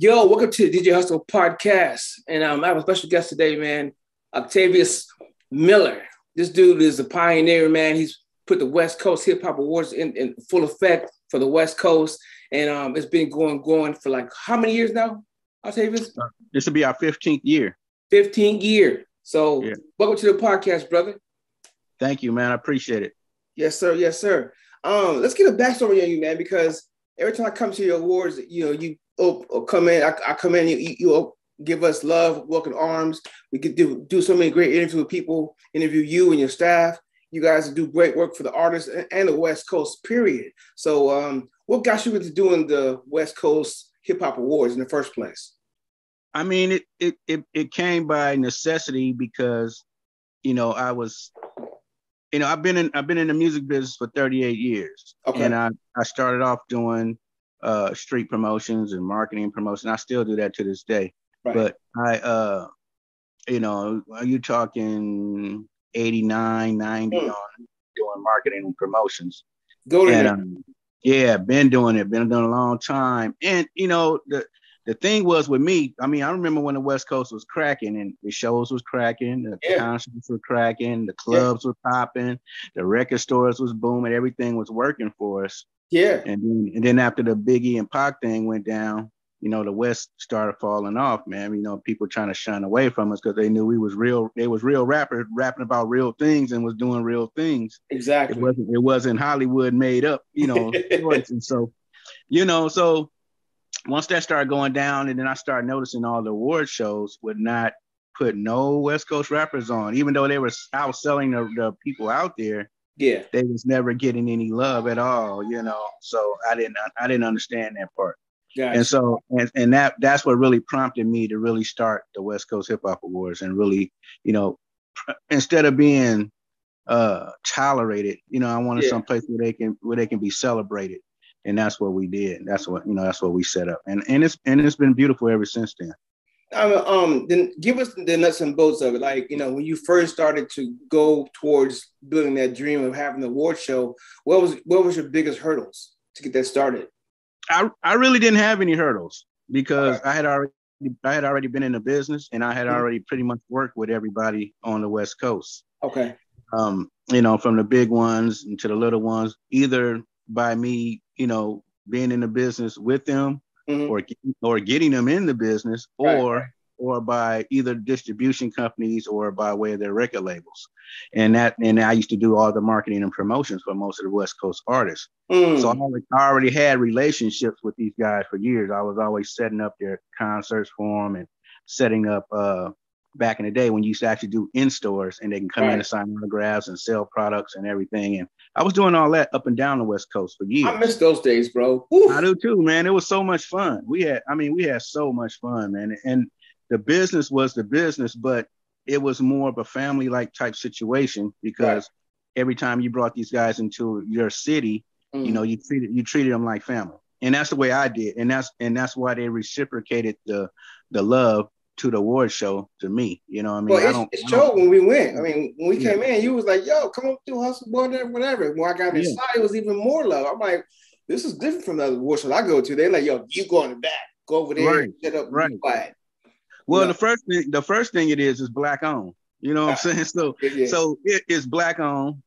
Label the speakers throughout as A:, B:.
A: Yo, welcome to the DJ Hustle podcast. And I have a special guest today, man, Octavius Miller. This dude is a pioneer, man. He's put the West Coast Hip Hop Awards in full effect for the West Coast. And it's been going for like how many years now, Octavius?
B: This will be our 15th year.
A: 15th year. So Welcome to the podcast, brother.
B: Thank you, man. I appreciate it.
A: Yes, sir. Yes, sir. Let's get a backstory on you, man, because every time I come to your awards, you come in, I come in, you give us love, welcome arms. We could do so many great interviews with people, interview you and your staff. You guys do great work for the artists and the West Coast, period. So what got you into doing the West Coast Hip Hop Awards in the first place?
B: I mean, it came by necessity because, I was, I've been in the music business for 38 years. Okay. And I started off doing street promotions and marketing promotion. I still do that to this day. Right. But are you talking 89, 90 on doing marketing and promotions? Been doing it a long time. And, the thing was with me, I mean, I remember when the West Coast was cracking and the shows was cracking, the concerts were cracking, the clubs were popping, the record stores was booming, everything was working for us. Yeah. And then after the Biggie and Pac thing went down, the West started falling off, man. People trying to shun away from us because they knew we was real. They was real rappers rapping about real things and was doing real things. Exactly. It wasn't Hollywood made up, and so, so once that started going down, and then I started noticing all the award shows would not put no West Coast rappers on, even though they were outselling the people out there. Yeah, they was never getting any love at all, So I didn't understand that part. Gotcha. And so and that's what really prompted me to really start the West Coast Hip Hop Awards and really, instead of being tolerated, I wanted some place where they can be celebrated. And that's what we did. That's what we set up. And it's been beautiful ever since then.
A: Then give us the nuts and bolts of it. Like, when you first started to go towards building that dream of having the award show, what was your biggest hurdles to get that started?
B: I really didn't have any hurdles because I had already been in the business and I had already pretty much worked with everybody on the West Coast. Okay. From the big ones to the little ones, either by me, being in the business with them or getting them in the business or by either distribution companies or by way of their record labels. And I used to do all the marketing and promotions for most of the West Coast artists. So I already had relationships with these guys for years. I was always setting up their concerts for them and setting up back in the day when you used to actually do in stores and they can come in and sign autographs and sell products and everything. And I was doing all that up and down the West Coast for years.
A: I miss those days, bro.
B: Oof. I do too, man. It was so much fun. We had so much fun, man. And the business was the business, but it was more of a family-like type situation because every time you brought these guys into your city, you treated them like family. And that's the way I did. And that's why they reciprocated the love to the award show to me.
A: Well, it showed when we went. I mean, when we came in, you was like, yo, come up to Hustle, whatever. When I got inside, it was even more love. I'm like, this is different from the other award shows I go to. They're like, yo, you go in the back, go over there, sit up, be quiet.
B: Well, the first thing it is Black owned. You know what I'm saying? So it is Black owned,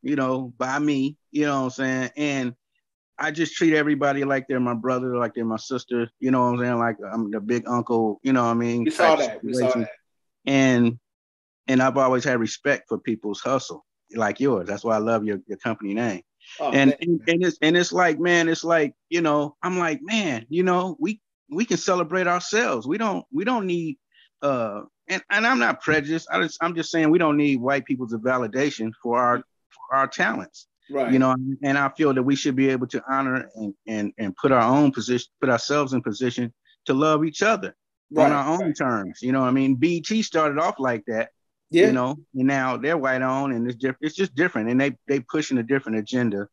B: by me, you know what I'm saying? And I just treat everybody like they're my brother, like they're my sister, you know what I'm saying? Like I'm the big uncle, you know what I mean?
A: We saw that.
B: And I've always had respect for people's hustle, like yours. That's why I love your company name. Oh, and it's like, man, I'm like, man, we can celebrate ourselves. We don't need and I'm not prejudiced. I'm just saying we don't need white people's validation for our talents. Right. And I feel that we should be able to honor and put ourselves in position to love each other on our own terms. I mean, BT started off like that, and now they're white owned and it's just different. And they pushing a different agenda.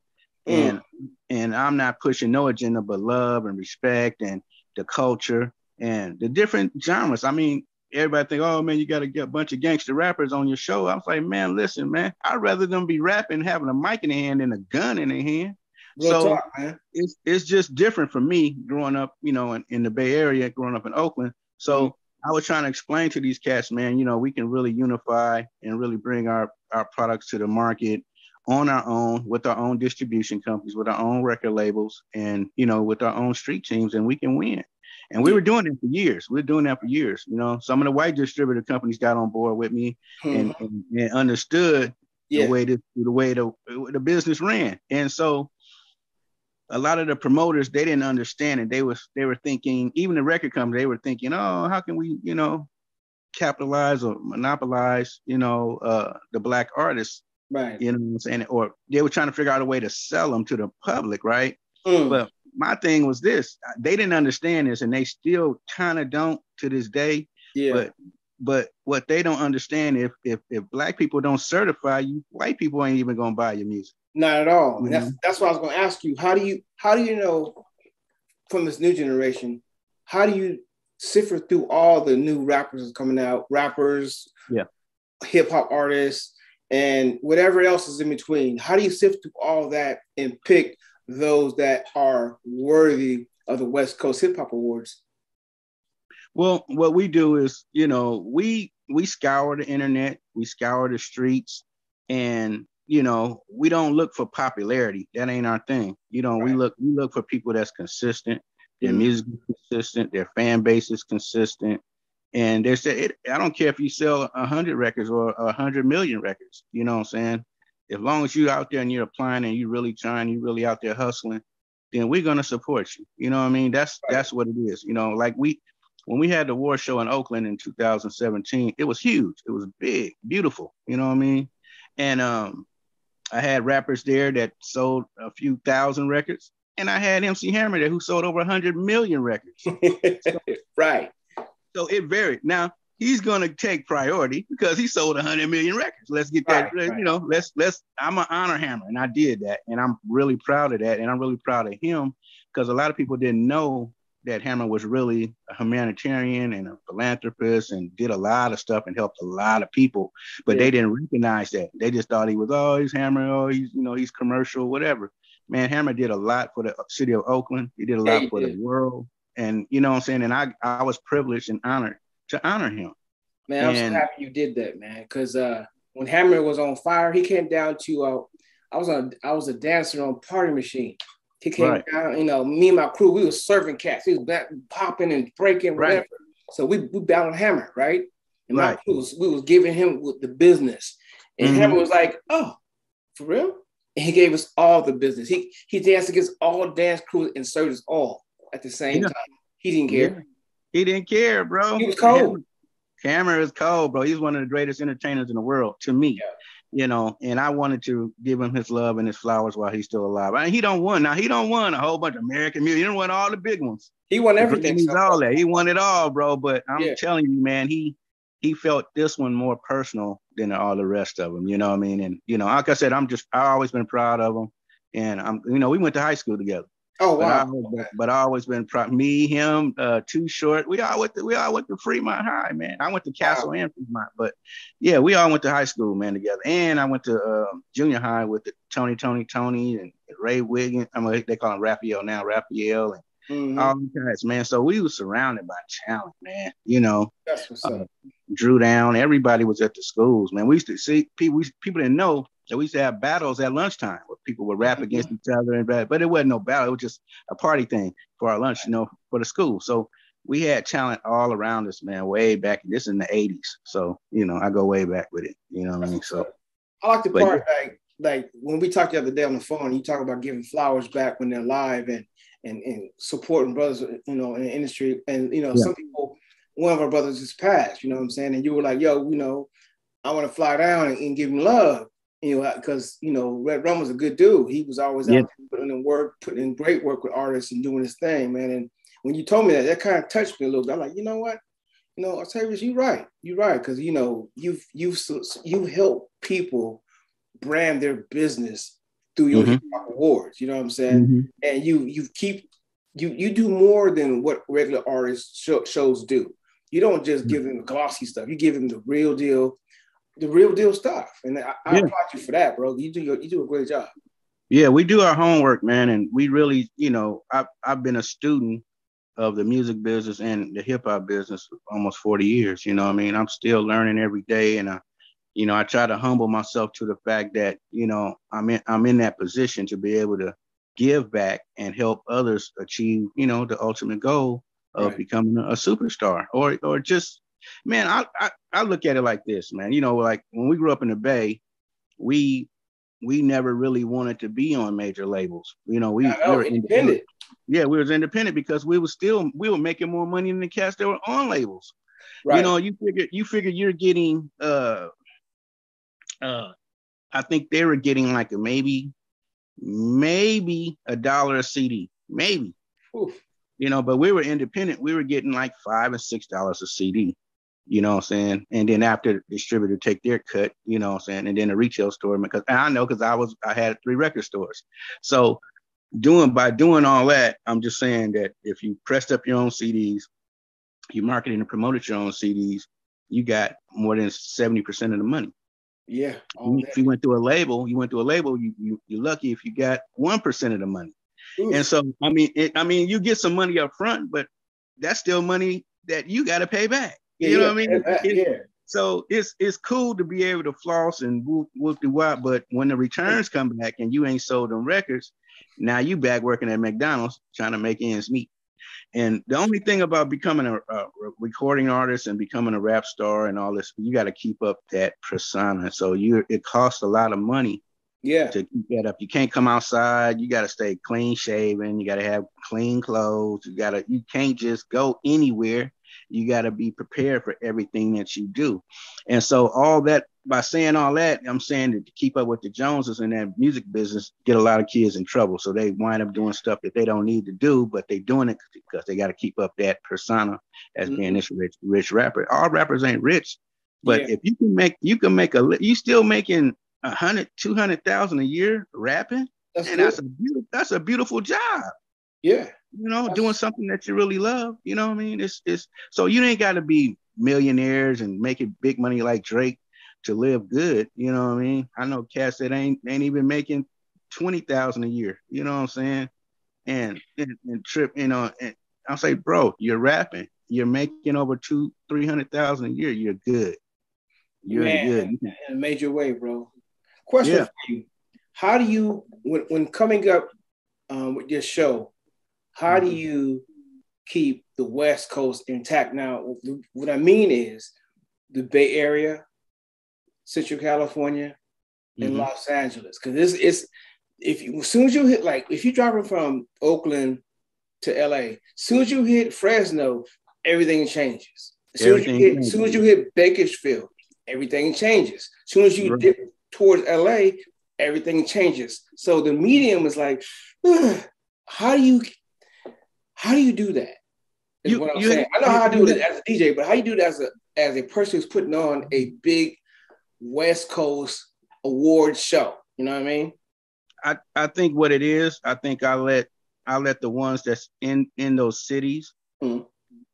B: And I'm not pushing no agenda but love and respect and the culture and the different genres. I mean, everybody think, oh man, you got to get a bunch of gangster rappers on your show. I was like, man, listen, man, I'd rather them be rapping, having a mic in their hand than a gun in their hand.
A: Real
B: So
A: talk, man.
B: it's just different for me growing up, in the Bay Area, growing up in Oakland. So I was trying to explain to these cats, man, we can really unify and really bring our products to the market on our own, with our own distribution companies, with our own record labels, and with our own street teams, and we can win. And we were doing it for years. Some of the white distributor companies got on board with me and understood the way the business ran. And so a lot of the promoters, they didn't understand it. They were thinking, even the record company, they were thinking, oh, how can we, capitalize or monopolize, the Black artists,
A: right?
B: You know what I'm saying? Or they were trying to figure out a way to sell them to the public, right? But my thing was this: they didn't understand this, and they still kind of don't to this day.
A: Yeah.
B: But what they don't understand, if Black people don't certify you, white people ain't even gonna buy your music.
A: Not at all. And that's what I was going to ask you. How do you know from this new generation? How do you sift through all the new rappers that's coming out? Rappers, hip hop artists, and whatever else is in between. How do you sift through all that and pick those that are worthy of the West Coast Hip Hop Awards?
B: Well, what we do is, we scour the internet, we scour the streets, and we don't look for popularity. That ain't our thing. Right. we look for people that's consistent. Their music is consistent. Their fan base is consistent. And they said, I don't care if you sell 100 records or 100 million records. You know what I'm saying? As long as you're out there and you're applying and you're really trying, you're really out there hustling, then we're gonna support you. You know what I mean? That's what it is. Like when we had the award show in Oakland in 2017, it was huge. It was big, beautiful. You know what I mean? And I had rappers there that sold a few thousand records, and I had MC Hammer there who sold over 100 million records.
A: Right.
B: So it varied. Now he's gonna take priority because he sold 100 million records. Let's get that. Right. Let's. I'm gonna honor Hammer, and I did that, and I'm really proud of that, and I'm really proud of him because a lot of people didn't know that Hammer was really a humanitarian and a philanthropist and did a lot of stuff and helped a lot of people, but they didn't recognize that. They just thought he's Hammer, he's commercial, whatever. Man, Hammer did a lot for the city of Oakland. He did a lot for the world. And you know what I'm saying? And I was privileged and honored to honor him.
A: Man, I'm so happy you did that, man. Because when Hammer was on fire, he came down to I was a dancer on Party Machine. He came down, me and my crew, we was serving cats. He was popping and breaking, whatever. Right. So we battled Hammer, right? And my crew we was giving him the business. And Hammer was like, oh, for real? And he gave us all the business. He danced against all dance crews and served us all at the same time. He didn't care.
B: Yeah. He didn't care, bro.
A: He was cold.
B: Hammer is cold, bro. He's one of the greatest entertainers in the world to me. Yeah. And I wanted to give him his love and his flowers while he's still alive. I mean, he don't won a whole bunch of American music. He didn't win all the big ones.
A: He won everything.
B: He's all that. He won it all, bro. But I'm telling you, man, he felt this one more personal than all the rest of them. You know what I mean? And like I said, I've always been proud of him. And we went to high school together.
A: Oh wow!
B: But I always been proud. Me, him, Too Short. We all went to Fremont High, man. I went to Castle and Fremont, but yeah, we all went to high school, man, together. And I went to junior high with the Tony, and Ray Wiggins. They call him Raphael now, Raphael, and all these guys, man. So we were surrounded by talent, man.
A: That's what's up.
B: Drew Down. Everybody was at the schools, man. We used to see people didn't know. So we used to have battles at lunchtime where people would rap against each other, but it wasn't no battle. It was just a party thing for our lunch, for the school. So we had talent all around us, man, way back. This in the 80s. So, I go way back with it. You know what I mean? So
A: I like the part, like when we talked the other day on the phone, you talk about giving flowers back when they're live and supporting brothers, in the industry. And, some people, one of our brothers just passed, you know what I'm saying? And you were like, yo, I want to fly down and give him love. Because, Red Rum was a good dude. He was always out there putting in great work with artists and doing his thing, man. And when you told me that kind of touched me a little bit. I'm like, you know what? Octavius, you're right. You're right. Because, you've helped people brand their business through your hip hop awards. You know what I'm saying? And you do more than what regular artists shows do. You don't just give them the glossy stuff. You give them the real deal stuff. And I applaud you for that, bro. You do a great job.
B: Yeah, we do our homework, man, and we really, I've been a student of the music business and the hip hop business for almost 40 years. You know what I mean? I'm still learning every day, and I try to humble myself to the fact that, I'm in that position to be able to give back and help others achieve, the ultimate goal of becoming a superstar or just, man, I look at it like this, man. Like when we grew up in the Bay, we never really wanted to be on major labels. We were
A: independent.
B: Yeah, we was independent because we were making more money than the cats that were on labels.
A: Right.
B: You figure you're getting I think they were getting like maybe $1 a CD, maybe.
A: Oof.
B: But we were independent. We were getting like $5 and $6 a CD. You know what I'm saying? And then after the distributor take their cut, you know what I'm saying? And then the retail store, because I had 3 record stores. So by doing all that, I'm just saying that if you pressed up your own CDs, you marketed and promoted your own CDs, you got more than 70% of the money.
A: Yeah.
B: If you went to a label, you're lucky if you got 1% of the money. Oof. And so, you get some money up front, but that's still money that you got to pay back. You know what I mean? So it's cool to be able to floss and whoop the wop, but when the returns come back and you ain't sold them records, now you back working at McDonald's trying to make ends meet. And the only thing about becoming a recording artist and becoming a rap star and all this, you got to keep up that persona. So it costs a lot of money. Yeah. To keep that up. You can't come outside. You got to stay clean shaven. You got to have clean clothes. You can't just go anywhere. You got to be prepared for everything that you do. And so by saying all that, I'm saying that to keep up with the Joneses in that music business, get a lot of kids in trouble. So they wind up doing stuff that they don't need to do, but they doing it because they got to keep up that persona as being this rich rapper. All rappers ain't rich, but if you still making 100,000-200,000 a year rapping, that's a beautiful job. Yeah. Doing something that you really love. You know what I mean? It's so you ain't got to be millionaires and making big money like Drake to live good. You know what I mean? I know cats that ain't even making 20,000 a year. You know what I'm saying? And trip, and I'll say, bro, you're rapping. You're making over 200,000-300,000 a year. You're good. You're good.
A: In a major way, bro. Question for you: how do you, when coming up with your show, how do you keep the West Coast intact? Now, what I mean is the Bay Area, Central California, and Los Angeles. Because as soon as you hit, like, if you're driving from Oakland to LA, as soon as you hit Fresno, everything changes. As soon as you hit Bakersfield, everything changes. As soon as you dip towards LA, everything changes. So the medium is like, how do you do that? Is what I'm saying. I know how to do it as a DJ, but how you do that as a person who's putting on a big West Coast award show? You know what I mean?
B: I think what it is, I think I let the ones that's in those cities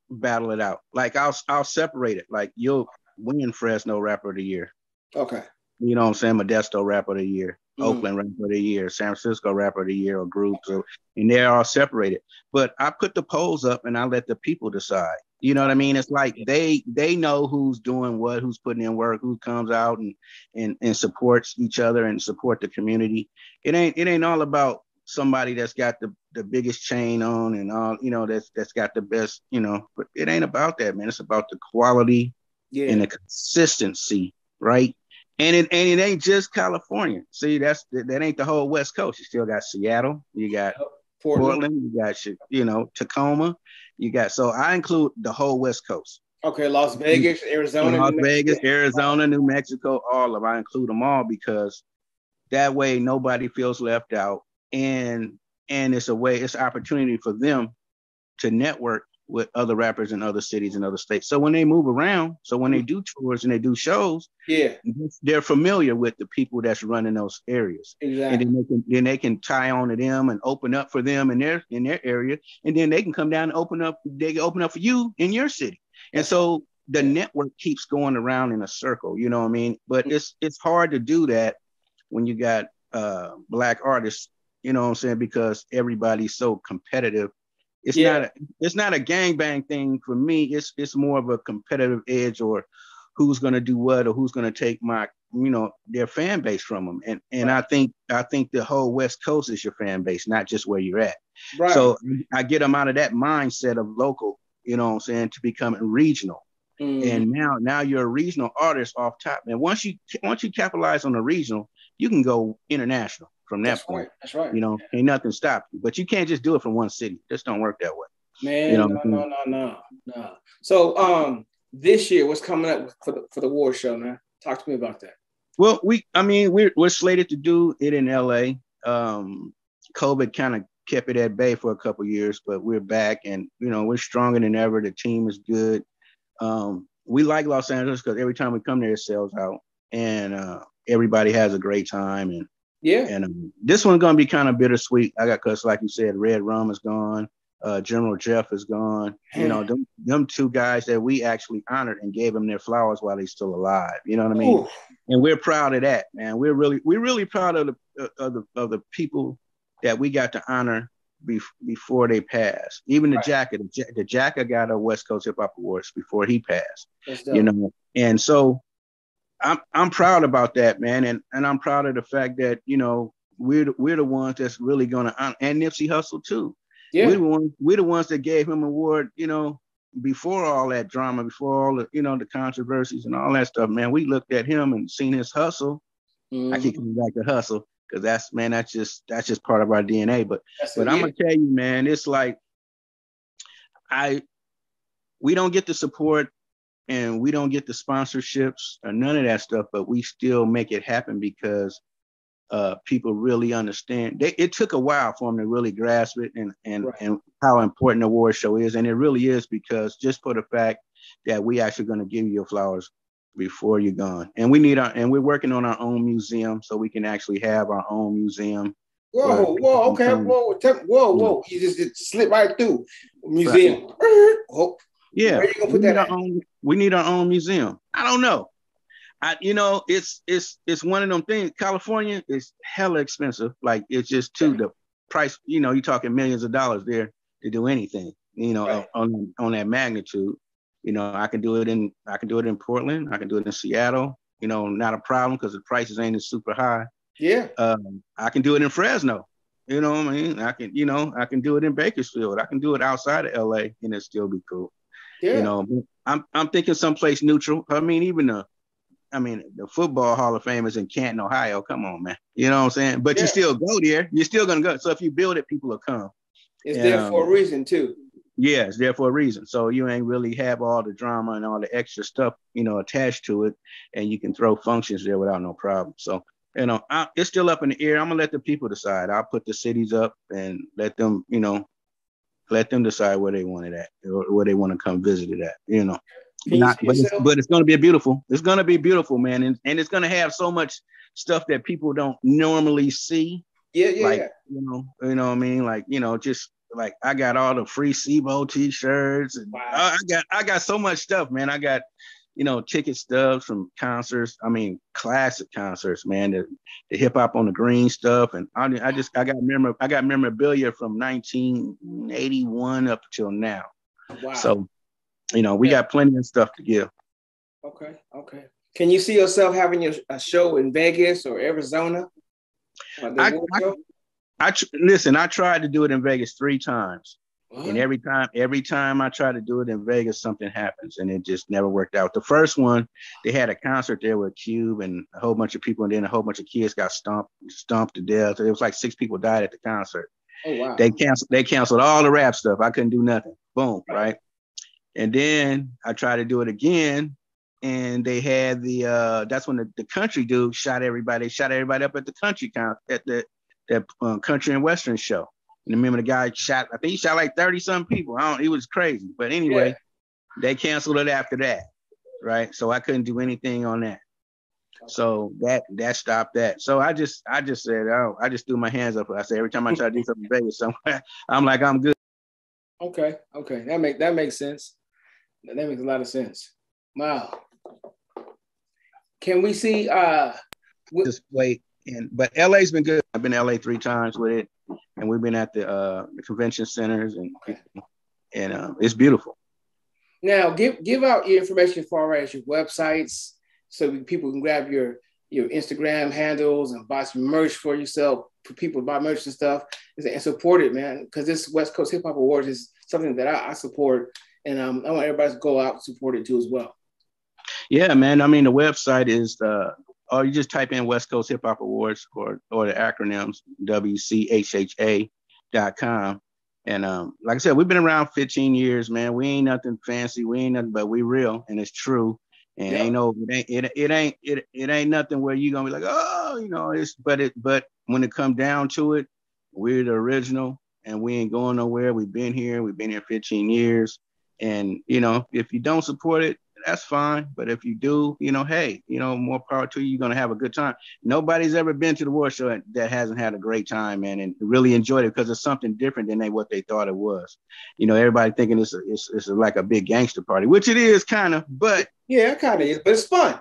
B: battle it out. Like I'll separate it. Like you'll win Fresno Rapper of the Year. Okay. You know what I'm saying? Modesto Rapper of the Year. Oakland Rapper of the Year, San Francisco Rapper of the Year, or groups, and they're all separated. But I put the polls up and I let the people decide. You know what I mean? It's like they know who's doing what, who's putting in work, who comes out and supports each other and support the community. It ain't all about somebody that's got the biggest chain on and all, that's got the best, but it ain't about that, man. It's about the quality and the consistency, right? And it ain't just California. See, that ain't the whole West Coast. You still got Seattle, you got Portland, you got Tacoma, so I include the whole West Coast.
A: Okay, Las Vegas, Arizona,
B: Arizona, New Mexico, all of them. I include them all because that way nobody feels left out, and it's an opportunity for them to network with other rappers in other cities and other states. So when they move around, when they do tours and they do shows, they're familiar with the people that's running those areas. Exactly. And then they can tie on to them and open up for them in their area. And then they can come down and open up for you in your city. And so the network keeps going around in a circle, you know what I mean? But it's hard to do that when you got Black artists, you know what I'm saying? Because everybody's so competitive. It's not a gangbang thing for me. It's more of a competitive edge, or who's gonna do what, or who's gonna take my, their fan base from them. And right. I think the whole West Coast is your fan base, not just where you're at. Right. So I get them out of that mindset of local, you know what I'm saying, to becoming regional. And now you're a regional artist off top. And once you capitalize on the regional, you can go international from that point.
A: Right. That's right.
B: Ain't nothing stop you. But you can't just do it from one city. It just don't work that way.
A: Man, no. So this year, what's coming up for the award show, man? Talk to me about that.
B: Well, we're slated to do it in LA. COVID kind of kept it at bay for a couple of years, but we're back, and we're stronger than ever. The team is good. We like Los Angeles because every time we come there, it sells out, and everybody has a great time. And this one's gonna be kind of bittersweet. Cause like you said, Red Rum is gone. General Jeff is gone. Them two guys that we actually honored and gave them their flowers while they're still alive. You know what I mean? Ooh. And we're proud of that, man. We're really proud of the people that we got to honor before they passed. Even the Jacket, the Jacket got a West Coast Hip Hop Awards before he passed. And so I'm proud about that, man. And I'm proud of the fact that we're the ones that's really gonna honor, and Nipsey Hussle too. Yeah. We're the ones that gave him an award, before all that drama, before all the, the controversies and all that stuff, man. We looked at him and seen his hustle. Mm-hmm. I keep coming back to hustle because that's just part of our DNA. But I'm gonna tell you, man, it's like we don't get the support and we don't get the sponsorships or none of that stuff, but we still make it happen because people really understand. It took a while for them to really grasp it and how important the award show is. And it really is, because just for the fact that we actually going to give you your flowers before you're gone. And we're working on our own museum, so we can actually have our own museum.
A: Whoa. You just slip right through museum. Right.
B: Yeah. Where are you gonna put that? We need our own museum. I don't know. It's one of them things. California is hella expensive. Like, it's just the price. You're talking millions of dollars there to do anything. On that magnitude. I can do it in Portland. I can do it in Seattle. Not a problem because the prices ain't as super high. Yeah. I can do it in Fresno. You know what I mean? I can do it in Bakersfield. I can do it outside of LA and it still be cool. Yeah. I'm thinking someplace neutral. I mean, even the Football Hall of Fame is in Canton, Ohio. Come on, man. You know what I'm saying? But you still go there. You're still going to go. So if you build it, people will come.
A: It's there for a reason, too.
B: Yeah, it's there for a reason. So you ain't really have all the drama and all the extra stuff, attached to it. And you can throw functions there without no problem. So, it's still up in the air. I'm going to let the people decide. I'll put the cities up and let them decide where they want it at or where they want to come visit it at, But it's going to be beautiful. It's going to be beautiful, man. And it's going to have so much stuff that people don't normally see. Yeah. You know what I mean? Like, just like I got all the free SIBO t-shirts and I got so much stuff, man. I got, ticket stubs from concerts. I mean, classic concerts, man. The hip hop on the green stuff. And I got memorabilia from 1981 up until now. Wow. So, we got plenty of stuff to give.
A: Okay. Can you see yourself having a show in Vegas or Arizona?
B: Listen, I tried to do it in Vegas 3 times. What? And every time I try to do it in Vegas, something happens and it just never worked out. The first one, they had a concert there with Cube and a whole bunch of people, and then a whole bunch of kids got stomped to death. It was like 6 people died at the concert. Oh, wow. They canceled all the rap stuff. I couldn't do nothing. Boom, right? And then I tried to do it again, and they had that's when the country dude shot everybody. They shot everybody up at the country at the country and western show. And remember the guy shot, I think he shot like 30-some people. It was crazy. But anyway, They canceled it after that, right? So I couldn't do anything on that. So that stopped that. So I just said, I just threw my hands up. I said, every time I try to do something in Vegas somewhere, I'm like, I'm good.
A: Okay. That makes sense. That makes a lot of sense. Wow. Can we see
B: just wait? But LA's been good. I've been to LA 3 times with it, and we've been at the convention centers, and it's beautiful.
A: Now, give out your information as far as your websites, so people can grab your Instagram handles and buy some merch for yourself, for people to buy merch and stuff, and support it, man. Because this West Coast Hip Hop Awards is something that I support, and I want everybody to go out and support it too as well.
B: Yeah, man. I mean, the website is or you just type in West Coast Hip Hop Awards or the acronyms WCHHA.com. And like I said, we've been around 15 years, man. We ain't nothing fancy. We ain't nothing, but we real, and it's true. And it ain't nothing where you gonna be like, oh, but when it comes down to it, we're the original, and we ain't going nowhere. We've been here 15 years, and if you don't support it, that's fine. But if you do, hey, more power to you. You're gonna have a good time. Nobody's ever been to the award show that hasn't had a great time, man, and really enjoyed it, because it's something different than what they thought it was. Everybody thinking it's like a big gangster party, which it is kind of, but
A: yeah, it kind of is, but it's fun.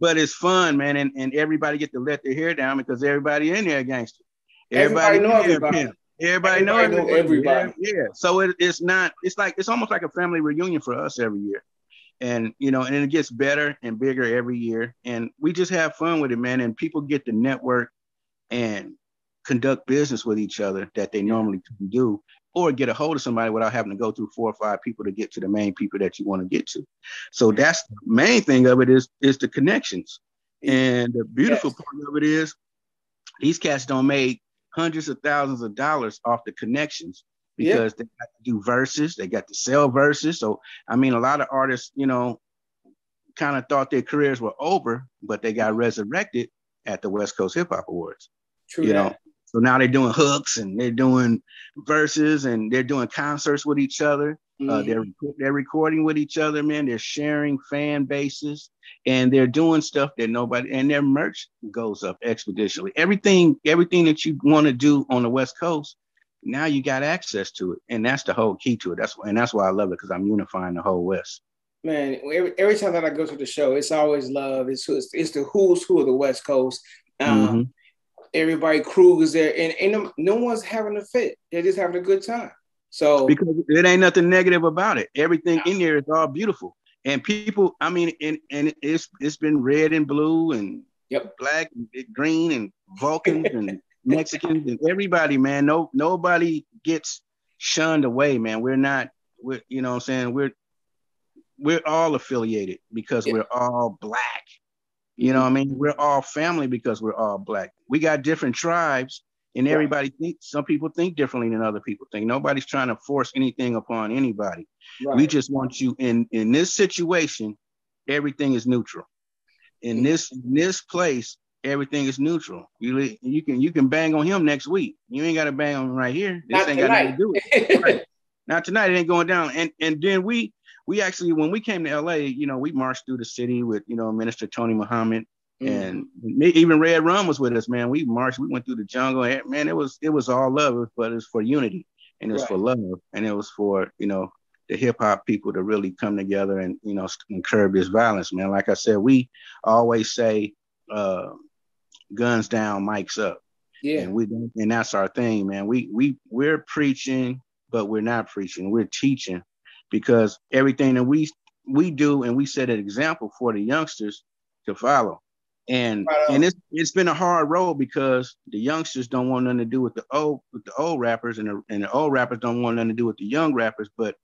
B: But it's fun, man, and everybody get to let their hair down, because everybody in there gangster.
A: Everybody know everybody.
B: Everybody know everybody. Yeah. So it's almost like a family reunion for us every year. And and it gets better and bigger every year, and we just have fun with it, man. And people get to network and conduct business with each other that they normally couldn't do, or get a hold of somebody without having to go through 4 or 5 people to get to the main people that you want to get to. So that's the main thing of it is the connections. And the beautiful part of it is these cats don't make hundreds of thousands of dollars off the connections, because they got to do verses, they got to sell verses. So, I mean, a lot of artists, kind of thought their careers were over, but they got resurrected at the West Coast Hip Hop Awards.
A: True.
B: So now they're doing hooks, and they're doing verses, and they're doing concerts with each other. They're recording with each other, man. They're sharing fan bases, and they're doing stuff that and their merch goes up exponentially. Everything that you want to do on the West Coast, now you got access to it, and that's the whole key to it. That's why I love it, because I'm unifying the whole West.
A: Man, every time that I go to the show, it's always love. It's the who's who of the West Coast. Everybody, Krug is there, and no one's having a fit. They're just having a good time. So
B: because it ain't nothing negative about it. Everything in there is all beautiful, and people. I mean, and it's been red and blue and black and green and Vulcans and Mexicans and everybody, man. Nobody gets shunned away, man. We're you know what I'm saying? We're all affiliated because we're all black. You know what I mean? We're all family because we're all black. We got different tribes, and everybody thinks, some people think differently than other people think. Nobody's trying to force anything upon anybody. Right. We just want you in this situation, everything is neutral. In this place, everything is neutral. You can bang on him next week. You ain't got to bang on him right here. This ain't got nothing to do with it. Right. Not tonight. It ain't going down. And then we actually, when we came to LA, we marched through the city with Minister Tony Muhammad, and even Red Rum was with us, man. We marched. We went through the jungle. And, man, it was all love, but it was for unity, and it was for love, and it was for the hip hop people to really come together and and curb this violence, man. Like I said, we always say, guns down, mics up. Yeah. And that's our thing, man. We're preaching, but we're not preaching. We're teaching, because everything that we do, and we set an example for the youngsters to follow. And it's been a hard road, because the youngsters don't want nothing to do with the old rappers, and the old rappers don't want nothing to do with the young rappers. But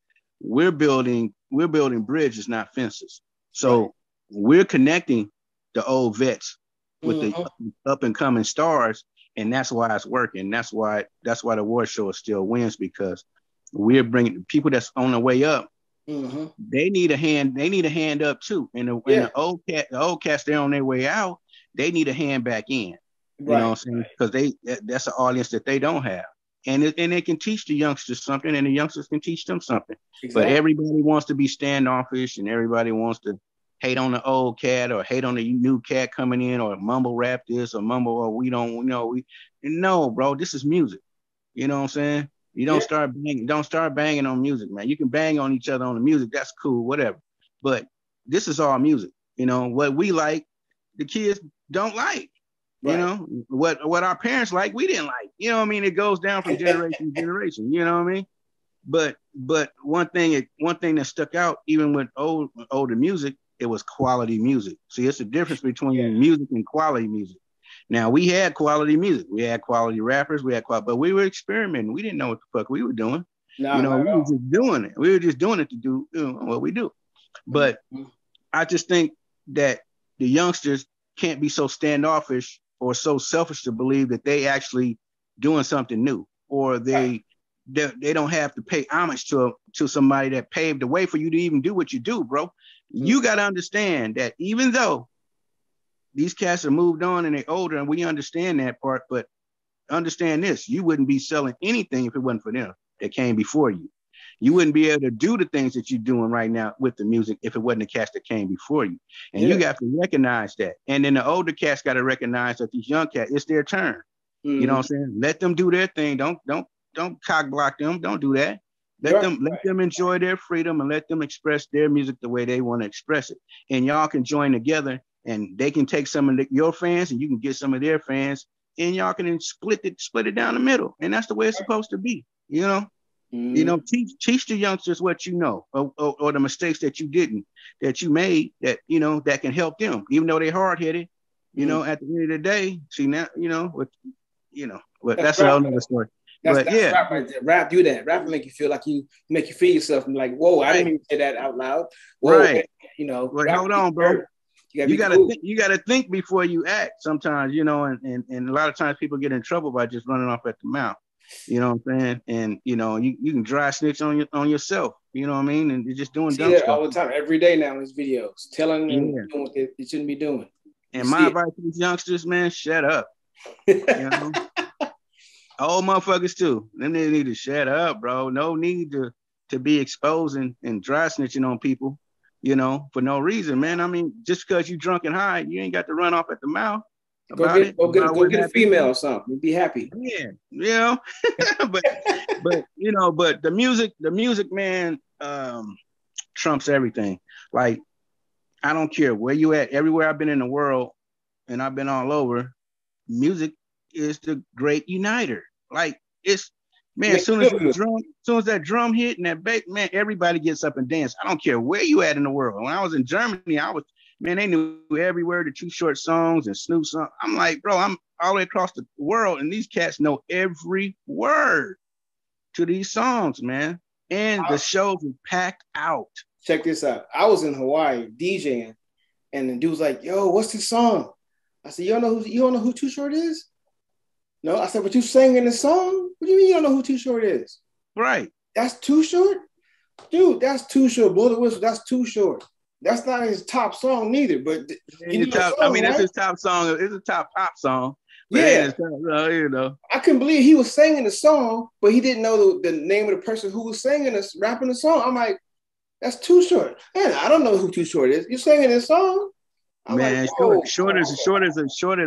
B: we're building bridges, not fences. So we're connecting the old vets with the up and coming stars, and that's why it's working. That's why the award show still wins, because we're bringing people that's on the way up. They need a hand. They need a hand up too. And the old cats, they're on their way out. They need a hand back in. You know what I'm saying? Because that's an audience that they don't have, and they can teach the youngsters something, and the youngsters can teach them something. Exactly. But everybody wants to be standoffish, and everybody wants to hate on the old cat, or hate on the new cat coming in, or mumble rap this, or mumble, or we don't know. No, bro, this is music. You know what I'm saying? You don't start banging on music, man. You can bang on each other on the music. That's cool, whatever. But this is all music. What we like, the kids don't like. You know, what our parents like, we didn't like. You know what I mean? It goes down from generation to generation. You know what I mean? But one thing that stuck out, even with older music, it was quality music. See, it's the difference between music and quality music. Now, we had quality music. We had quality rappers. But we were experimenting. We didn't know what the fuck we were doing.
A: No,
B: we were just doing it. We were just doing it to do what we do. But I just think that the youngsters can't be so standoffish or so selfish to believe that they actually doing something new, or they don't have to pay homage to somebody that paved the way for you to even do what you do, bro. You got to understand that even though these cats are moved on and they're older, and we understand that part, but understand this: you wouldn't be selling anything if it wasn't for them that came before you. You wouldn't be able to do the things that you're doing right now with the music if it wasn't the cats that came before you. And you got to recognize that. And then the older cats got to recognize that these young cats, it's their turn. You know what I'm saying? Let them do their thing. Don't cock block them. Don't do that. Let them enjoy their freedom and let them express their music the way they want to express it. And y'all can join together, and they can take some of your fans and you can get some of their fans, and y'all can split it down the middle. And that's the way it's supposed to be, you know? You know, teach the youngsters what you know, or the mistakes that you made, that, you know, that can help them, even though they're hard-headed. You know, at the end of the day, see now, that's a whole nother story.
A: That's rap right there. Rap do that. Rap make you feel yourself and like, whoa, I didn't even say that out loud. Whoa,
B: right.
A: You know,
B: well, hold on, bro. You gotta think before you act sometimes, you know, and a lot of times people get in trouble by just running off at the mouth. You know what I'm saying? And you know, you can dry snitch on yourself, you know what I mean? And you're just doing dumb stuff
A: all the time, every day now in these videos, telling them doing what they shouldn't be doing.
B: And my advice to these youngsters, man, shut up. You know? Old motherfuckers too. Then they need to shut up, bro. No need to be exposing and dry snitching on people, you know, for no reason, man. I mean, just because you drunk and high, you ain't got to run off at the mouth. Go
A: get a female or something. Be happy.
B: Yeah, you know. but the music, man, trumps everything. Like, I don't care where you at. Everywhere I've been in the world, and I've been all over, music is the great uniter. Like, it's, man, as soon as that drum hit and that bass, man, everybody gets up and dance. I don't care where you at in the world. When I was in Germany, man, they knew every word of Too Short songs and Snoop songs. I'm like, bro, I'm all the way across the world, and these cats know every word to these songs, man. And the shows were packed out.
A: Check this out. I was in Hawaii DJing, and the dude was like, yo, what's this song? I said, you don't know who Too Short is? No, I said, but you sang in the song? What do you mean you don't know who Too Short is?
B: Right.
A: That's Too Short? Dude, that's Too Short. Blow the Whistle, that's Too Short. That's not his top song neither, but
B: that's his top song. It's a top pop song.
A: Yeah.
B: You know.
A: I couldn't believe he was singing the song, but he didn't know the name of the person who was rapping the song. I'm like, that's Too Short. Man, I don't know who Too Short is. You're singing this song? I'm
B: man,
A: like,
B: Short is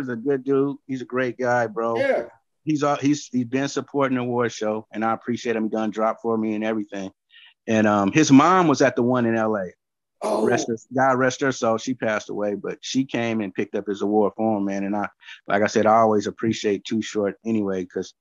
B: a good dude. He's a great guy, bro.
A: Yeah.
B: He's been supporting the award show, and I appreciate him. He done drop for me and everything. And his mom was at the one in LA.
A: Oh,
B: God rest her soul. She passed away, but she came and picked up his award for him, man. And like I said, I always appreciate Too Short anyway, because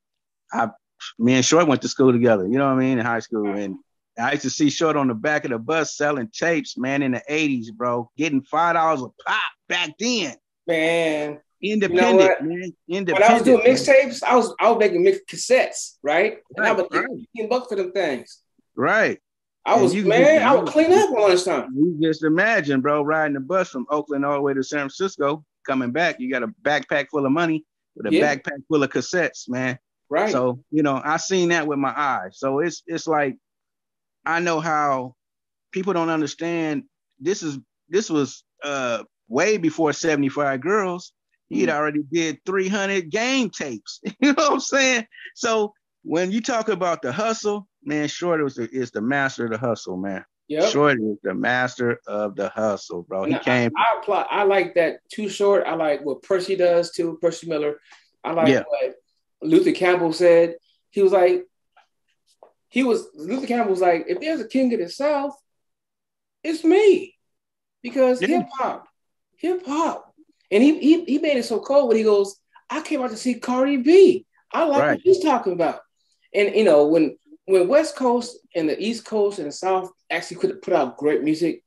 B: me and Short went to school together, you know what I mean, in high school. And I used to see Short on the back of the bus selling tapes, man, in the 80s, bro, getting $5 a pop back then.
A: Man.
B: Independent, man. Independent.
A: When I was doing mixtapes, I was making mixed cassettes, right? And I would get $15 for them things.
B: Right.
A: I would clean up one lunchtime.
B: You just imagine, bro, riding the bus from Oakland all the way to San Francisco, coming back. You got a backpack full of money with a backpack full of cassettes, man.
A: Right.
B: So, you know, I seen that with my eyes. So it's like, I know how people don't understand. This was way before 75 Girls. He'd already did 300 game tapes. You know what I'm saying? So when you talk about the hustle, man, Short is the master of the hustle, man. Yep. Short is the master of the hustle, bro. He came.
A: I like that Too Short. I like what Percy does too, Percy Miller. I like what Luther Campbell said. Luther Campbell was like, if there's a king of the South, it's me. Because hip hop. And he made it so cold when he goes, I came out to see Cardi B. I like what he's talking about. And you know, when West Coast and the East Coast and the South actually could put out great music,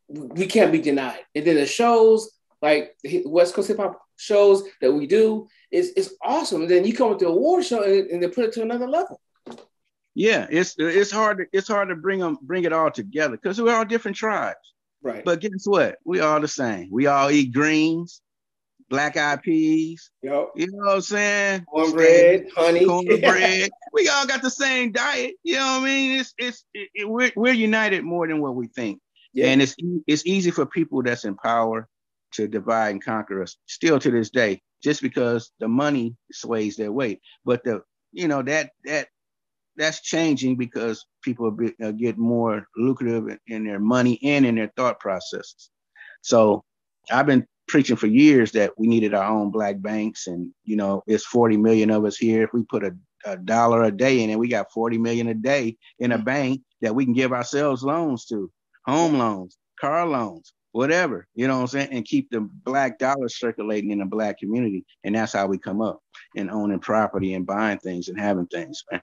A: we can't be denied. And then the shows, like the West Coast hip hop shows that we do, it's awesome. And then you come with the award show and they put it to another level.
B: Yeah, it's hard to bring it all together because we're all different tribes.
A: Right.
B: But guess what? We all the same. We all eat greens, black eyed peas.
A: Yep.
B: You know what I'm saying?
A: Cornbread, honey.
B: Cornbread. We all got the same diet. You know what I mean? We're united more than what we think. Yeah. And it's easy for people that's in power to divide and conquer us still to this day, just because the money sways their way. But that's changing because people get more lucrative in their money and in their thought processes. So I've been preaching for years that we needed our own black banks, and it's 40 million of us here. If we put a dollar a day in it, we got 40 million a day in a bank that we can give ourselves loans to, home loans, car loans, whatever, you know what I'm saying, and keep the black dollar circulating in the black community. And that's how we come up and owning property and buying things and having things, man.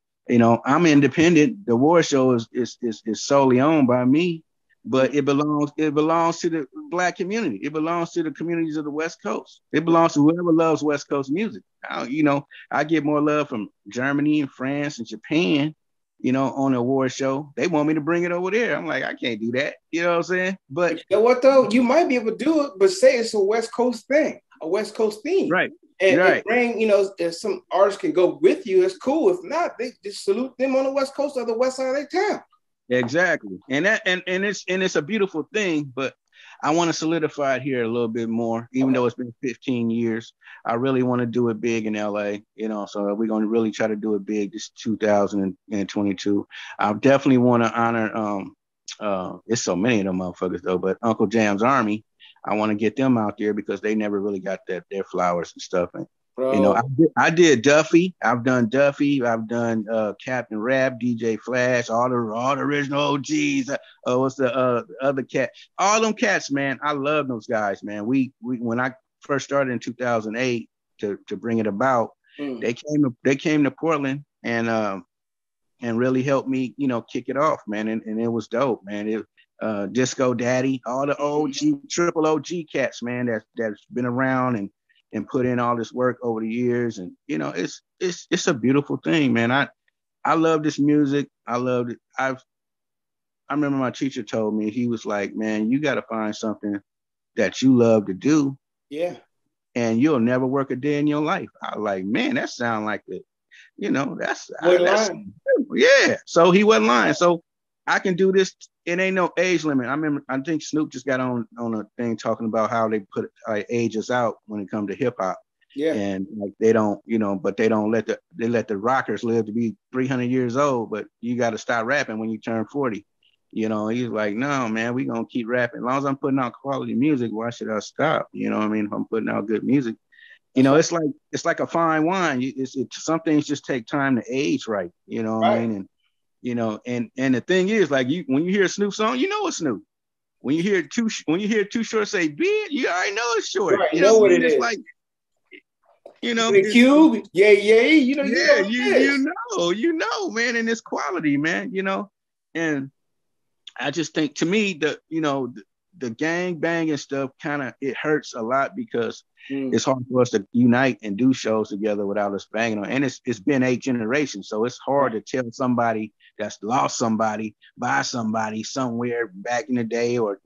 B: I'm independent. The award show is solely owned by me, but it belongs to the black community. It belongs to the communities of the West Coast. It belongs to whoever loves West Coast music. I get more love from Germany and France and Japan, on the award show. They want me to bring it over there. I'm like, I can't do that. You know what I'm saying? But
A: you know what though? You might be able to do it, but say it's a West Coast thing, a West Coast theme.
B: Right.
A: And bring, if some artists can go with you, it's cool. If not, they just salute them on the West Coast or the West side of their town.
B: Exactly. And it's a beautiful thing, but I want to solidify it here a little bit more, even though it's been 15 years. I really want to do it big in LA, so we're going to really try to do it big this 2022. I definitely want to honor, it's so many of them motherfuckers though, but Uncle Jam's Army. I want to get them out there because they never really got their flowers and stuff. And I did Duffy. I've done Duffy. I've done Captain Rap, DJ Flash, all the original OGs. What's the other cat? All them cats, man. I love those guys, man. We when I first started in 2008 to bring it about, they came to Portland and really helped me, kick it off, man. And it was dope, man. Disco Daddy, all the OG, triple OG cats, man, that's been around and put in all this work over the years. And, it's a beautiful thing, man. I love this music. I loved it. I remember my teacher told me, he was like, man, you got to find something that you love to do.
A: Yeah.
B: And you'll never work a day in your life. I was like, man, that sounds like that's yeah. So he wasn't lying. So I can do this. It ain't no age limit. I think Snoop just got on a thing talking about how they put ages out when it comes to hip hop.
A: Yeah.
B: And like they don't, but they don't let the rockers live to be 300 years old, but you got to stop rapping when you turn 40. He's like, no, man, we gonna keep rapping. As long as I'm putting out quality music, why should I stop? You know what I mean? If I'm putting out good music. It's like a fine wine. Some things just take time to age right. You know what I mean? And and the thing is, like, when you hear a Snoop song, you know it's Snoop. When you hear Too Short say "Beat," you already know it's short.
A: Right, you know what it is.
B: Like,
A: the Cube, yeah, you
B: know, man, and it's quality, man. And I just think, to me, the gang banging stuff it hurts a lot because it's hard for us to unite and do shows together without us banging on. And it's been 8 generations, so it's hard to tell somebody that's lost somebody by somebody somewhere back in the day or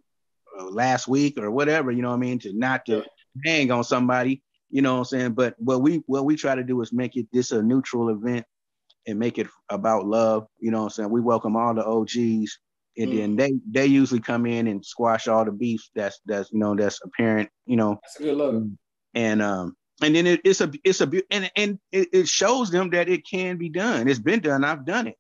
B: last week or whatever, to hang on somebody, you know what I'm saying? But what we try to do is make it this a neutral event and make it about love, you know what I'm saying? We welcome all the OGs. And then they usually come in and squash all the beef that's apparent,
A: That's a good look. And
B: then it shows them that it can be done. It's been done. I've done it.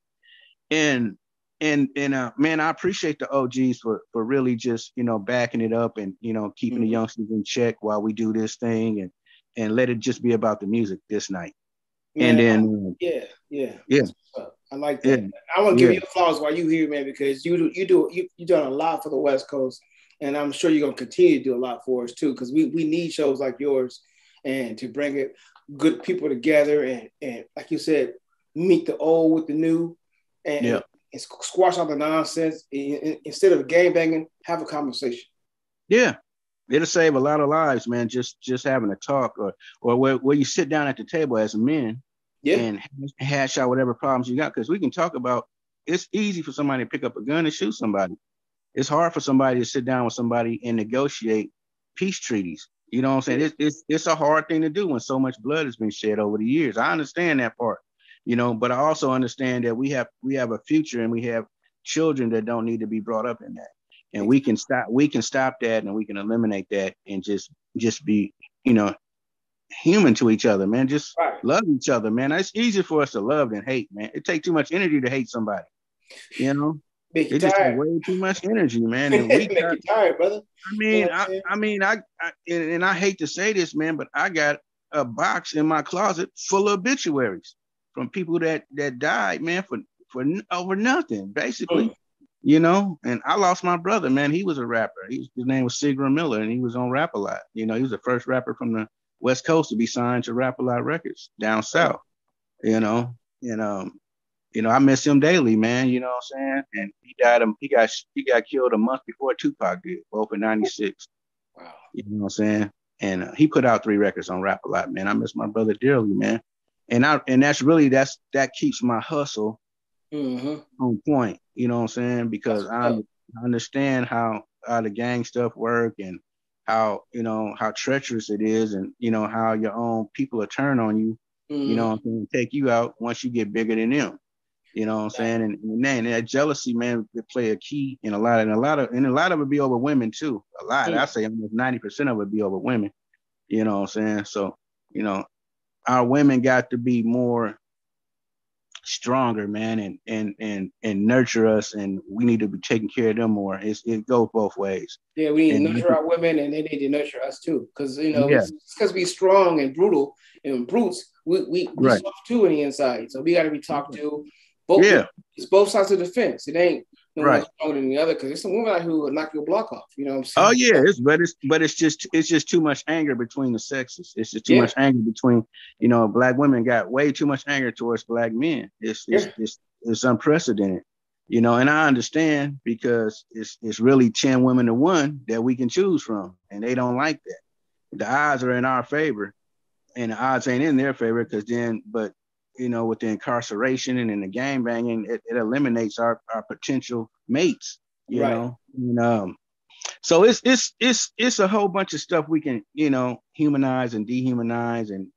B: And man, I appreciate the OGs for really just backing it up and keeping the youngsters in check while we do this thing and let it just be about the music this night.
A: Yeah,
B: and then
A: yeah. I like that.
B: Yeah.
A: I want to give you applause while you here, man, because you done a lot for the West Coast, and I'm sure you're gonna continue to do a lot for us too, because we need shows like yours and to bring it good people together and like you said, meet the old with the new and squash all the nonsense. Instead of gang banging, have a conversation.
B: Yeah. It'll save a lot of lives, man. Just having a talk, or where you sit down at the table as men, and hash out whatever problems you got. Because we can talk about. It's easy for somebody to pick up a gun and shoot somebody. It's hard for somebody to sit down with somebody and negotiate peace treaties. You know what I'm saying? It's a hard thing to do when so much blood has been shed over the years. I understand that part, but I also understand that we have a future and we have children that don't need to be brought up in that. And we can stop that, and we can eliminate that, and just be, human to each other, man. Just love each other, man. It's easier for us to love than hate, man. It takes too much energy to hate somebody,
A: Make you
B: it just takes
A: tired.
B: way too much energy, man. And we
A: make you tired, brother.
B: I hate to say this, man, but I got a box in my closet full of obituaries from people that died, man, for over nothing, basically. And I lost my brother, man. He was a rapper. His name was Seagram Miller, and he was on Rap A Lot. He was the first rapper from the West Coast to be signed to Rap A Lot Records down south. I miss him daily, man. You know what I'm saying? And he died. He got killed a month before Tupac did, both in '96.
A: Wow.
B: You know what I'm saying? And he put out 3 records on Rap A Lot, man. I miss my brother dearly, man. And that keeps my hustle on point. You know what I'm saying? Because I understand how the gang stuff work, and how treacherous it is, and how your own people will turn on you. Take you out once you get bigger than them. You know what I'm saying? And that jealousy, man, would play a key in a lot of it be over women too. A lot. I say almost 90% of it be over women. You know what I'm saying? So, our women got to be more stronger, man, and nurture us, and we need to be taking care of them more. It goes both ways.
A: Yeah, we need to nurture our women, and they need to nurture us too. Because it's because we strong and brutal and brutes, we soft too on the inside. So we got to be talked to. It's both sides of the fence. It ain't one stronger than the other, because there's some women out who will knock your block off. You know what I'm saying?
B: Oh yeah, it's just too much anger between the sexes. It's just too much anger between, black women got way too much anger towards black men. It's unprecedented. And I understand, because it's really 10 women to 1 that we can choose from, and they don't like that. The odds are in our favor, and the odds ain't in their favor, but with the incarceration and in the gang banging, it eliminates our potential mates, you know. And, so it's a whole bunch of stuff we can, humanize and dehumanize and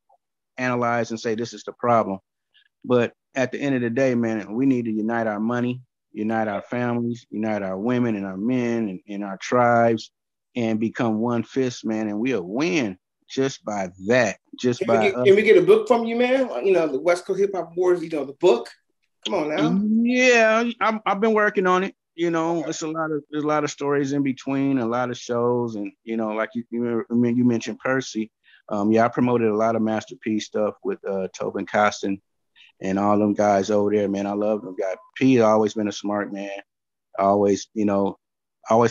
B: analyze and say this is the problem. But at the end of the day, man, we need to unite our money, unite our families, unite our women and our men and our tribes, and become one fist, man, and we'll win. Just by that,
A: can we get a book from you, man? The West Coast Hip Hop Wars, the book. Come on now.
B: Yeah, I've been working on it. There's a lot of stories in between, a lot of shows, and like you mentioned Percy. I promoted a lot of Masterpiece stuff with Tobin Costin and all them guys over there, man. I love them guys. P always been a smart man. Always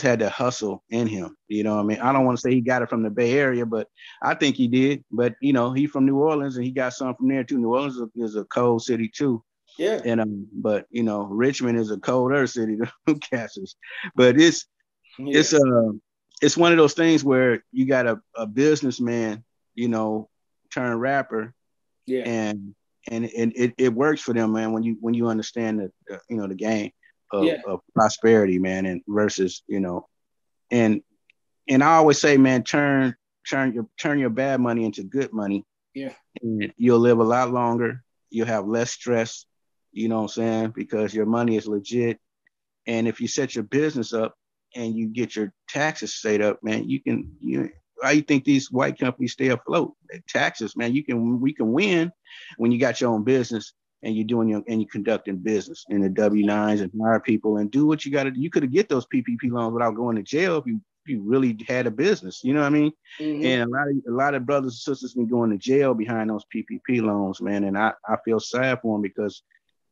B: had that hustle in him. I don't want to say he got it from the Bay Area, but I think he did. But, he from New Orleans, and he got some from there too. New Orleans is a cold city too.
A: Yeah.
B: And but Richmond is a colder city to Cassius. But it's one of those things where you got a businessman, turn rapper.
A: Yeah.
B: And it works for them, man, when you understand the game of prosperity, man, and versus, and I always say, man, turn your bad money into good money.
A: Yeah.
B: And you'll live a lot longer. You'll have less stress, you know what I'm saying? Because your money is legit. And if you set your business up and you get your taxes set up, man, why you think these white companies stay afloat? Taxes, man, we can win when you got your own business and you're conducting business in the W-9s and hire people and do what you got to do. You could have get those PPP loans without going to jail if you really had a business. You know what I mean? Mm-hmm. And a lot of brothers and sisters been going to jail behind those PPP loans, man. And I feel sad for them, because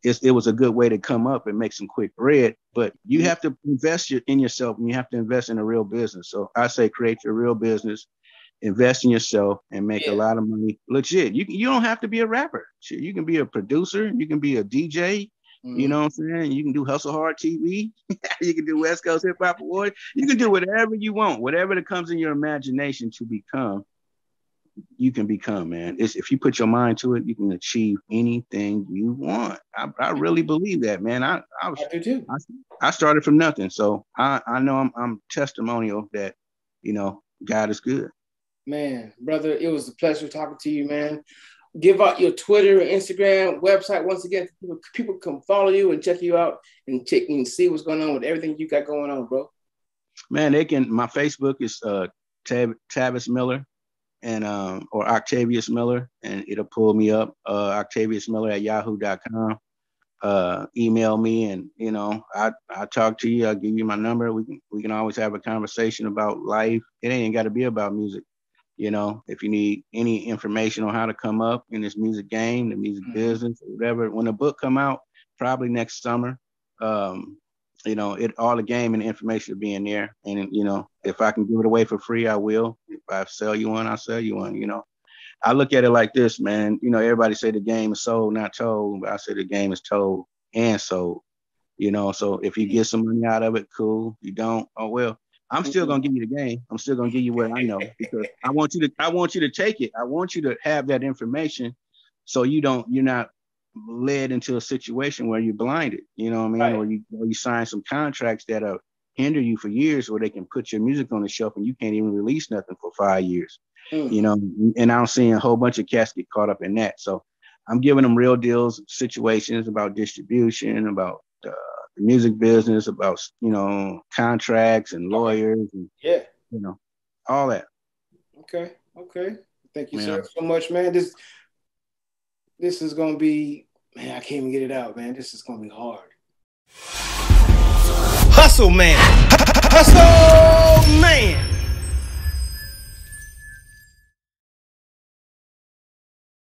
B: it was a good way to come up and make some quick bread. But you have to invest in yourself, and you have to invest in a real business. So I say create your real business, invest in yourself and make a lot of money. Legit. You don't have to be a rapper. Shit, you can be a producer. You can be a DJ. You know what I'm saying? You can do Hustle Hard TV. You can do West Coast Hip Hop Award. You can do whatever you want. Whatever that comes in your imagination to become, you can become, man. If you put your mind to it, you can achieve anything you want. I really believe that, man. I do too. I started from nothing. So I know I'm testimonial that, you know, God is good.
A: Man, brother, it was a pleasure talking to you, man. Give out your Twitter, Instagram, website once again. People can follow you and check you out and check and see what's going on with everything you got going on, bro.
B: Man, they can. My Facebook is Tavis Miller and or Octavius Miller, and it'll pull me up. Octavius Miller at yahoo.com. Email me, and you know, I talk to you. I'll give you my number. We can always have a conversation about life. It ain't got to be about music. You know, if you need any information on how to come up in this music game, the music business, or whatever, when the book come out, probably next summer, you know, all the game and the information will be in there. And, you know, if I can give it away for free, I will. If I sell you one, I'll sell you one, you know. I look at it like this, man. You know, everybody say the game is sold, not told, but I say the game is told and sold, you know. So if you get some money out of it, cool. You don't, oh, well. I'm still gonna give you the game. I'm still gonna give you what I know, because I want you to take it. I want you to have that information, so you're not led into a situation where you're blinded. You know what I mean? Right. Or you sign some contracts that hinder you for years, or they can put your music on the shelf and you can't even release nothing for 5 years. You know, and I'm seeing a whole bunch of cats get caught up in that. So I'm giving them real deals, situations about distribution, about the music business, about, you know, contracts and lawyers and you know, all that.
A: Okay. Thank you, sir, so much, man. This is gonna be, man, I can't even get it out, man. This is gonna be hard. Hustle, man. Hustle.